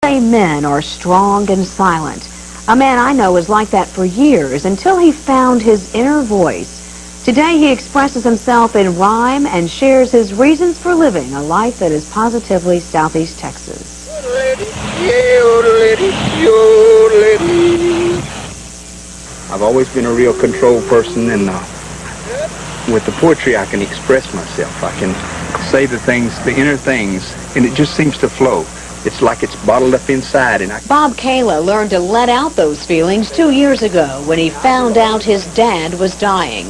Men are strong and silent. A man I know was like that for years until he found his inner voice. Today he expresses himself in rhyme and shares his reasons for living a life that is positively Southeast Texas. I've always been a real control person, and with the poetry I can express myself. I can say the things, the inner things, and it just seems to flow. It's like it's bottled up inside. And Bob Kahla learned to let out those feelings 2 years ago when he found out his dad was dying.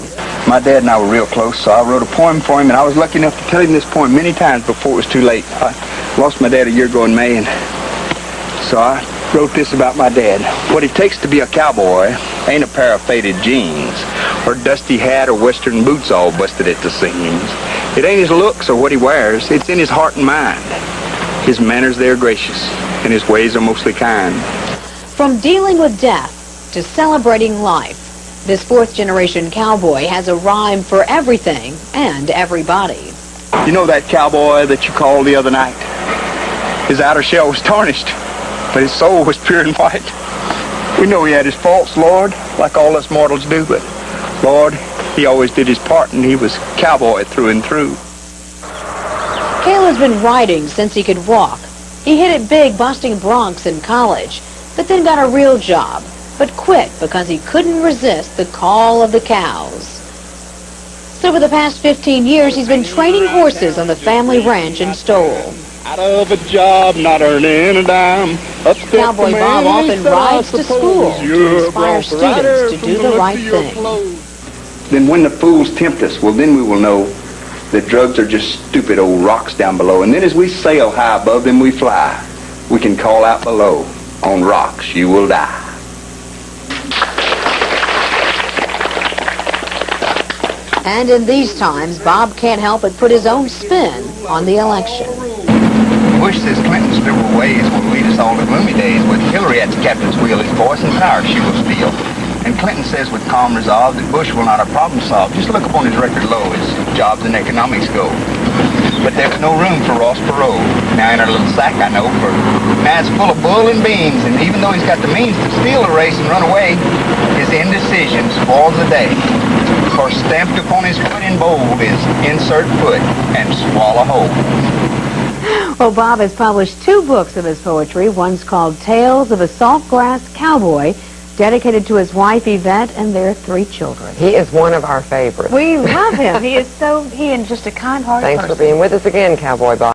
My dad and I were real close, so I wrote a poem for him, and I was lucky enough to tell him this poem many times before it was too late. I lost my dad a year ago in May, and so I wrote this about my dad. What it takes to be a cowboy ain't a pair of faded jeans, or dusty hat or western boots all busted at the seams. It ain't his looks or what he wears, it's in his heart and mind. His manners, they are gracious, and his ways are mostly kind. From dealing with death to celebrating life, this fourth-generation cowboy has a rhyme for everything and everybody. You know that cowboy that you called the other night? His outer shell was tarnished, but his soul was pure and white. We know he had his faults, Lord, like all us mortals do, but, Lord, he always did his part, and he was cowboy through and through. Kahla's been writing since he could walk. He hit it big busting broncs in college, but then got a real job, but quit because he couldn't resist the call of the cows. So for the past 15 years, he's been training horses on the family ranch in Stoll. Out of a job, not earning a dime. Cowboy Bob often rides to school to inspire students to do the right thing. Then when the fools tempt us, well, then we will know that drugs are just stupid old rocks down below. And then as we sail high above them we fly. We can call out below, on rocks you will die. And in these times, Bob can't help but put his own spin on the election. Bush says Clinton's liberal ways will lead us all to gloomy days. With Hillary at the captain's wheel, his voice and power she will steal. And Clinton says with calm resolve that Bush will not have problem solve. Just look upon his record low as jobs and economics go. But there's no room for Ross Perot. Now in our little sack, I know, for now it's full of bull and beans. And even though he's got the means to steal a race and run away, his indecision spoils the day. For stamped upon his foot in bold is insert foot and swallow whole. Well, Bob has published 2 books of his poetry. One's called Tales of a Saltgrass Cowboy, dedicated to his wife Yvette and their 3 children. He is one of our favorites. We love him. He and just a kind-hearted person. Thanks for being with us again, Cowboy Bob.